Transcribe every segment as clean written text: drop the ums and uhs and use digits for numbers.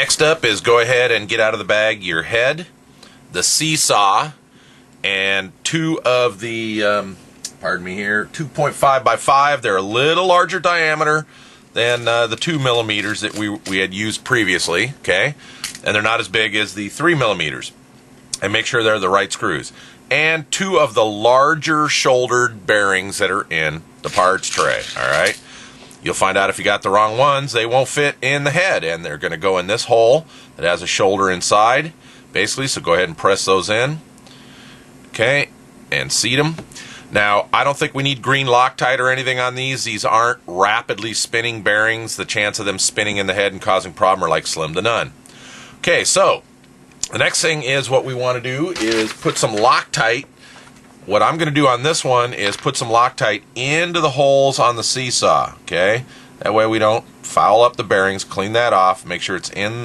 Next up is go ahead and get out of the bag your head, the seesaw, and two of the, 2.5 by 5. They're a little larger diameter than the 2 millimeters that we had used previously, okay? And they're not as big as the 3 millimeters. And make sure they're the right screws. And two of the larger shouldered bearings that are in the parts tray, all right? You'll find out if you got the wrong ones, they won't fit in the head, and they're going to go in this hole that has a shoulder inside, basically, so go ahead and press those in, okay, and seat them. Now, I don't think we need green Loctite or anything on these. These aren't rapidly spinning bearings. The chance of them spinning in the head and causing problem are like slim to none. Okay, so the next thing is what we want to do is put some Loctite. What I'm going to do on this one is put some Loctite into the holes on the seesaw, okay? That way we don't foul up the bearings. Clean that off. Make sure it's in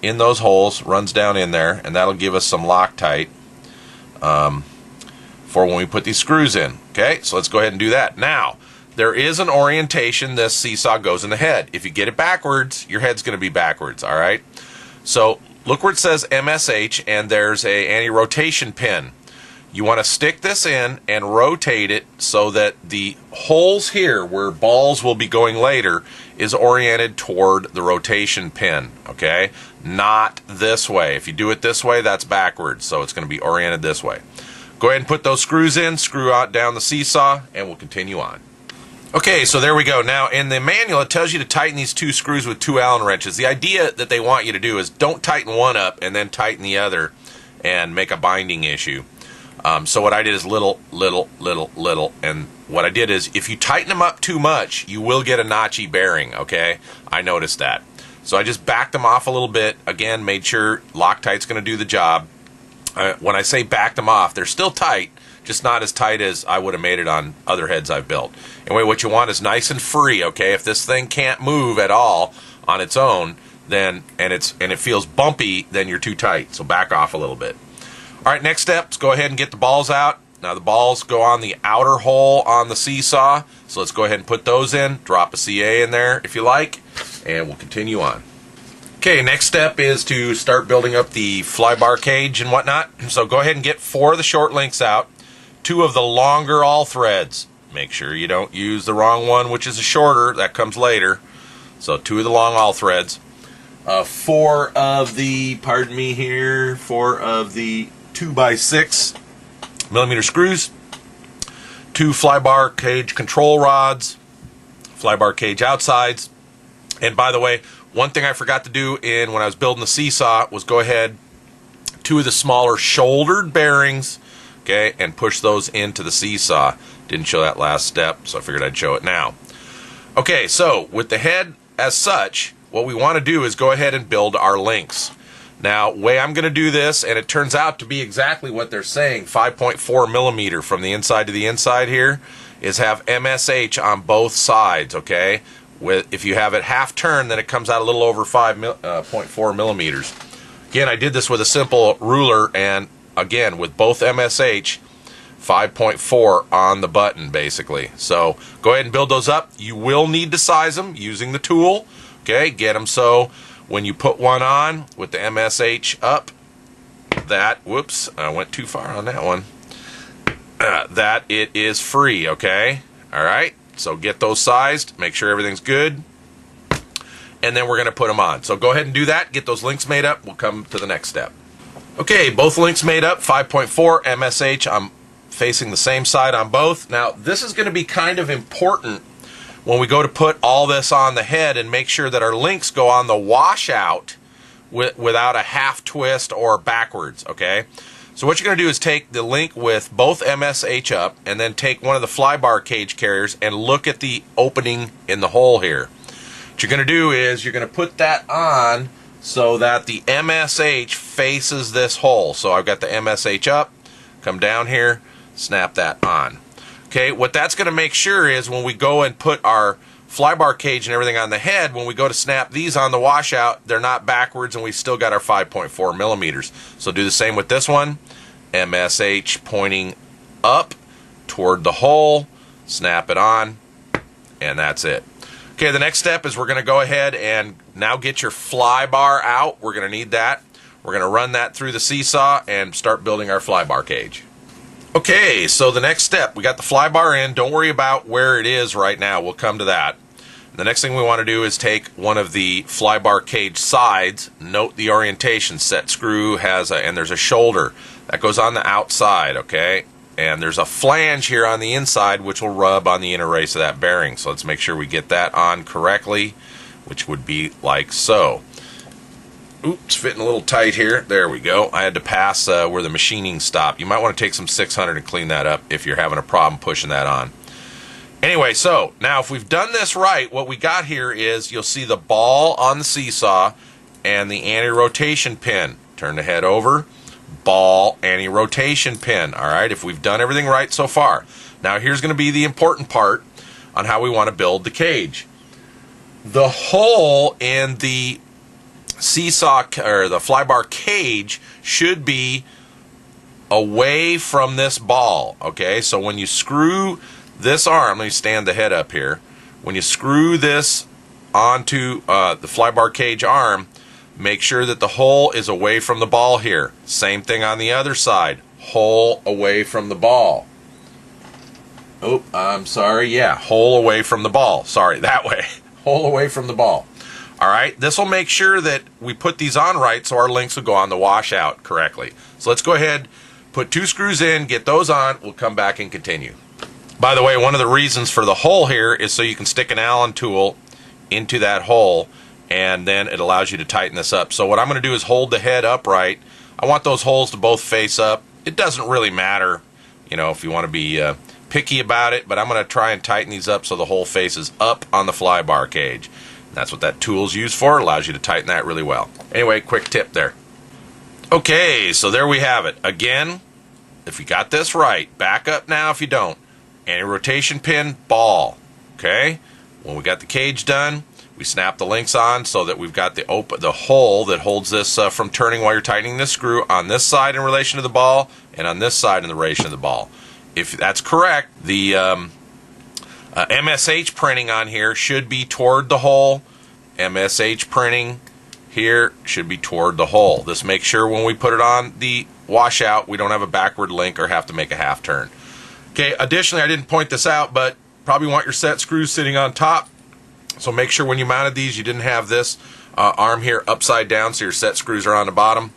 those holes, runs down in there, and that'll give us some Loctite for when we put these screws in, okay? So let's go ahead and do that. Now, there is an orientation this seesaw goes in the head. If you get it backwards, your head's going to be backwards, all right? So look where it says MSH, and there's a anti-rotation pin. You want to stick this in and rotate it so that the holes here where balls will be going later is oriented toward the rotation pin, okay? Not this way. If you do it this way, that's backwards, so it's going to be oriented this way. Go ahead and put those screws in, screw out down the seesaw, and we'll continue on. Okay, so there we go. Now, in the manual, it tells you to tighten these two screws with 2 Allen wrenches. The idea that they want you to do is don't tighten one up and then tighten the other and make a binding issue. So what I did is little, and what I did is if you tighten them up too much, you will get a notchy bearing, okay? I noticed that. So I just backed them off a little bit, again, made sure Loctite's going to do the job. When I say backed them off, they're still tight, just not as tight as I would have made it on other heads I've built. Anyway, what you want is nice and free, okay? If this thing can't move at all on its own, then and it feels bumpy, then you're too tight, so back off a little bit. All right, next step, let's go ahead and get the balls out. Now the balls go on the outer hole on the seesaw, so let's go ahead and put those in. Drop a CA in there if you like, and we'll continue on. Okay, next step is to start building up the fly bar cage and whatnot. So go ahead and get 4 of the short links out, 2 of the longer all threads. Make sure you don't use the wrong one, which is a shorter. That comes later. So 2 of the long all threads. 4 of the, 4 of the 2x6 millimeter screws, 2 fly bar cage control rods, fly bar cage outsides. And by the way, one thing I forgot to do when I was building the seesaw was go ahead, 2 of the smaller shouldered bearings, okay, and push those into the seesaw. Didn't show that last step, so I figured I'd show it now. Okay, so with the head as such, what we want to do is go ahead and build our links. Now, way I'm going to do this, and it turns out to be exactly what they're saying, 5.4 millimeter from the inside to the inside here, is have MSH on both sides, okay? If you have it half turn, then it comes out a little over 5.4 millimeters. Again, I did this with a simple ruler, and again, with both MSH, 5.4 on the button, basically. So, go ahead and build those up. You will need to size them using the tool, okay? Get them so when you put one on with the MSH up, whoops, I went too far on that one, that it is free, okay? All right, so get those sized, make sure everything's good, and then we're going to put them on. So go ahead and do that, get those links made up, we'll come to the next step. Okay, both links made up, 5.4 MSH, I'm facing the same side on both. Now, this is going to be kind of important when we go to put all this on the head and make sure that our links go on the washout without a half twist or backwards, okay? So what you're going to do is take the link with both MSH up and then take one of the fly bar cage carriers and look at the opening in the hole here. What you're going to do is you're going to put that on so that the MSH faces this hole. So I've got the MSH up, come down here, snap that on. Okay, what that's going to make sure is when we go and put our fly bar cage and everything on the head, when we go to snap these on the washout, they're not backwards and we've still got our 5.4 millimeters. So do the same with this one. MSH pointing up toward the hole, snap it on, and that's it. Okay, the next step is we're going to go ahead and now get your fly bar out. We're going to need that. We're going to run that through the seesaw and start building our fly bar cage. Okay, so the next step, we got the fly bar in. Don't worry about where it is right now. We'll come to that. The next thing we want to do is take one of the fly bar cage sides. Note the orientation. Set screw has and there's a shoulder that goes on the outside, okay? And there's a flange here on the inside which will rub on the inner race of that bearing. So let's make sure we get that on correctly, which would be like so. Oops, fitting a little tight here. There we go. I had to pass where the machining stopped. You might want to take some 600 and clean that up if you're having a problem pushing that on. Anyway, so now if we've done this right, what we got here is you'll see the ball on the seesaw and the anti-rotation pin. Turn the head over, ball, anti-rotation pin. All right, if we've done everything right so far. Now here's going to be the important part on how we want to build the cage. The hole in the seesaw or the fly bar cage should be away from this ball. Okay, so when you screw this arm, let me stand the head up here. When you screw this onto the fly bar cage arm, make sure that the hole is away from the ball here. Same thing on the other side. Hole away from the ball. Oh, I'm sorry. Yeah, hole away from the ball. Sorry, that way. Hole away from the ball. All right, this will make sure that we put these on right so our links will go on the washout correctly. So let's go ahead, put 2 screws in, get those on. We'll come back and continue. By the way, one of the reasons for the hole here is so you can stick an Allen tool into that hole, and then it allows you to tighten this up. So what I'm going to do is hold the head upright. I want those holes to both face up. It doesn't really matter, you know, if you want to be picky about it, but I'm going to try and tighten these up so the hole faces up on the fly bar cage. That's what that tool's used for. It allows you to tighten that really well. Anyway, quick tip there. Okay, so there we have it. Again, if you got this right, back up now if you don't. Anti-rotation pin, ball. Okay? When we got the cage done, we snap the links on so that we've got the hole that holds this from turning while you're tightening this screw on this side in relation to the ball and on this side in relation to the ball. If that's correct, the MSH printing on here should be toward the hole. MSH printing here should be toward the hole. This makes sure when we put it on the washout, we don't have a backward link or have to make a half turn. Okay, additionally, I didn't point this out, but probably want your set screws sitting on top. So make sure when you mounted these, you didn't have this arm here upside down so your set screws are on the bottom.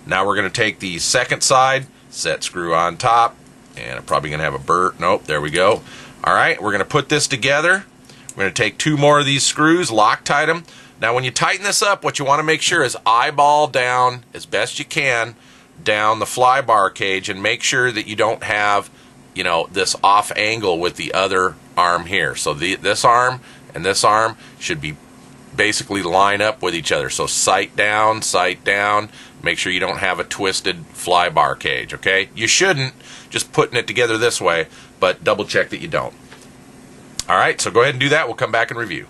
Now we're going to take the second side, set screw on top, and I'm probably going to have a burr. Nope, there we go. All right, we're going to put this together. We're going to take 2 more of these screws, Loctite them. Now when you tighten this up, what you want to make sure is eyeball down as best you can down the fly bar cage and make sure that you don't have, you know, this off angle with the other arm here. So this arm and this arm should be basically line up with each other. So sight down, make sure you don't have a twisted fly bar cage, okay? You shouldn't, just putting it together this way, but double check that you don't. All right, so go ahead and do that. We'll come back and review.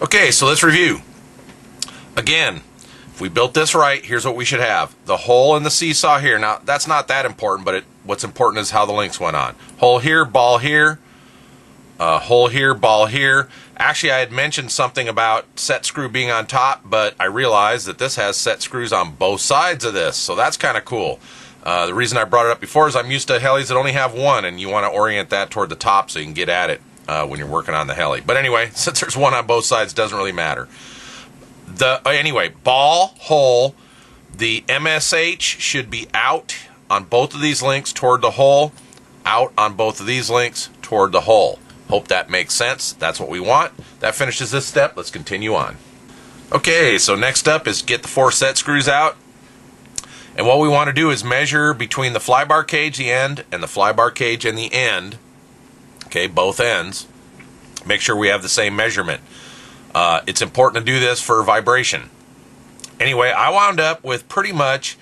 Okay, so let's review. Again, if we built this right, here's what we should have. The hole in the seesaw here. Now, that's not that important, but what's important is how the links went on. Hole here, ball here. Hole here, ball here. Actually, I had mentioned something about set screw being on top, but I realized that this has set screws on both sides of this, so that's kind of cool. The reason I brought it up before is I'm used to helis that only have one, and you want to orient that toward the top so you can get at it when you're working on the heli. But anyway, since there's one on both sides, it doesn't really matter. Anyway, ball, hole, the MSH should be out on both of these links toward the hole, out on both of these links toward the hole. Hope that makes sense. That's what we want. That finishes this step. Let's continue on. Okay, so next up is get the 4 set screws out. And what we want to do is measure between the fly bar cage, the end, and the fly bar cage and the end. Okay, both ends. Make sure we have the same measurement. It's important to do this for vibration. Anyway, I wound up with pretty much,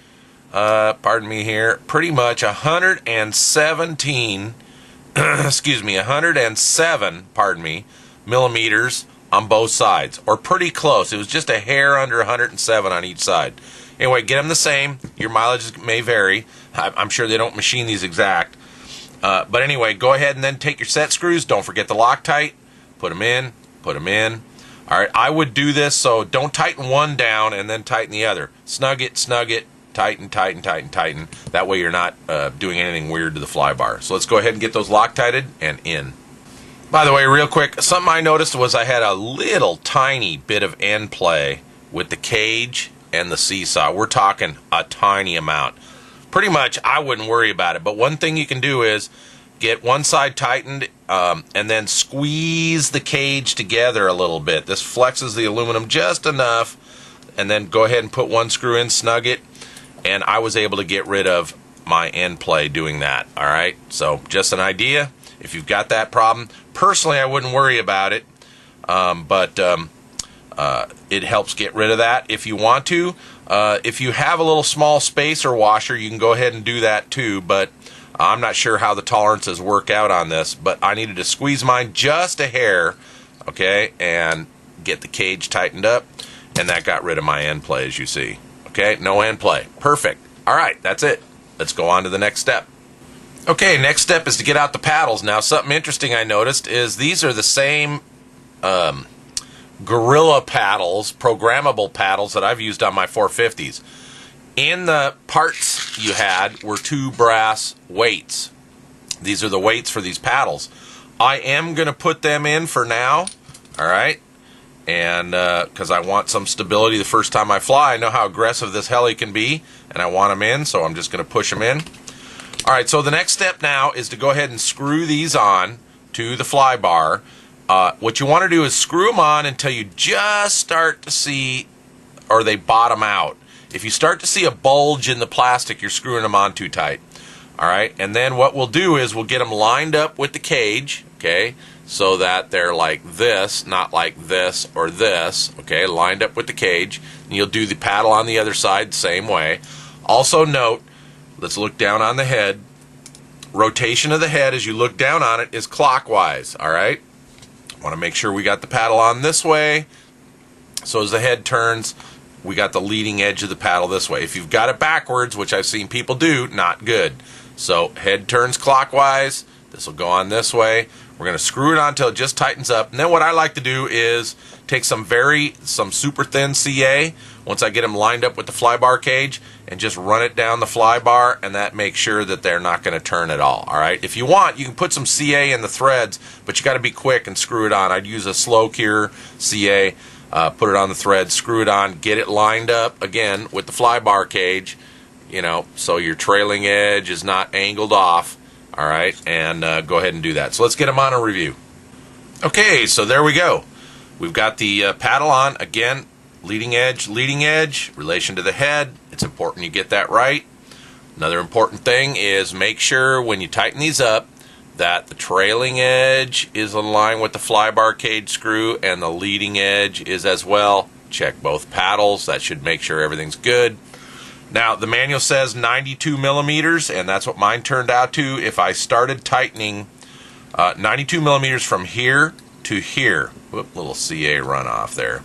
pardon me here, pretty much 117 excuse me, 107, pardon me, millimeters on both sides, or pretty close. It was just a hair under 107 on each side. Anyway, get them the same. Your mileage may vary. I'm sure they don't machine these exact. But anyway, go ahead and then take your set screws. Don't forget the Loctite. Put them in. Put them in. All right, I would do this, so don't tighten one down and then tighten the other. Snug it, tighten, tighten, tighten, tighten. That way you're not doing anything weird to the fly bar. So let's go ahead and get those Loctited and in. By the way, real quick, something I noticed was I had a little tiny bit of end play with the cage and the seesaw. We're talking a tiny amount. Pretty much, I wouldn't worry about it. But one thing you can do is get one side tightened and then squeeze the cage together a little bit. This flexes the aluminum just enough, and then go ahead and put one screw in, snug it, and I was able to get rid of my end play doing that. All right, so just an idea. If you've got that problem, personally, I wouldn't worry about it, but it helps get rid of that if you want to. If you have a little small spacer washer, you can go ahead and do that too, but I'm not sure how the tolerances work out on this, but I needed to squeeze mine just a hair, okay, and get the cage tightened up, and that got rid of my end play, as you see. Okay, no end play. Perfect. All right, that's it. Let's go on to the next step. Okay, next step is to get out the paddles. Now, something interesting I noticed is these are the same Gorilla paddles, programmable paddles that I've used on my 450s. In the parts you had were 2 brass weights. These are the weights for these paddles. I am going to put them in for now, all right? And because I want some stability the first time I fly. I know how aggressive this heli can be, and I want them in, so I'm just going to push them in. All right, so the next step now is to go ahead and screw these on to the fly bar. What you want to do is screw them on until you just start to see, or they bottom out. If you start to see a bulge in the plastic, you're screwing them on too tight. All right, and then what we'll do is we'll get them lined up with the cage, okay, so that they're like this, not like this or this, okay, lined up with the cage. And you'll do the paddle on the other side the same way. Also note, let's look down on the head. Rotation of the head as you look down on it is clockwise, all right? Want to make sure we got the paddle on this way, so as the head turns, we got the leading edge of the paddle this way. If you've got it backwards, which I've seen people do, not good. So head turns clockwise, this will go on this way. We're going to screw it on until it just tightens up. And then what I like to do is take some super thin CA, once I get them lined up with the fly bar cage, and just run it down the fly bar, and that makes sure that they're not going to turn at all. All right. If you want, you can put some CA in the threads, but you got to be quick and screw it on. I'd use a slow cure CA, put it on the thread, screw it on, get it lined up again with the fly bar cage, you know, so your trailing edge is not angled off. All right, and go ahead and do that. So let's get them on a review. Okay, so there we go. We've got the paddle on. Again, leading edge, relation to the head. It's important you get that right. Another important thing is make sure when you tighten these up that the trailing edge is in line with the fly bar cage screw and the leading edge is as well. Check both paddles. That should make sure everything's good. Now, the manual says 92 millimeters, and that's what mine turned out to. If I started tightening 92 millimeters from here to here, whoop, little CA runoff there.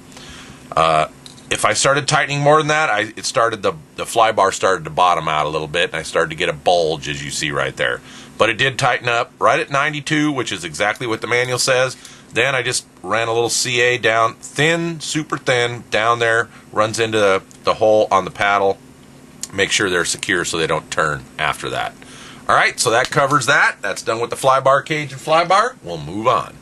If I started tightening more than that, the fly bar started to bottom out a little bit, and I started to get a bulge, as you see right there. But it did tighten up right at 92, which is exactly what the manual says. Then I just ran a little CA down, thin, super thin, down there, runs into the hole on the paddle. Make sure they're secure so they don't turn after that. All right, so that covers that. That's done with the fly bar cage and fly bar. We'll move on.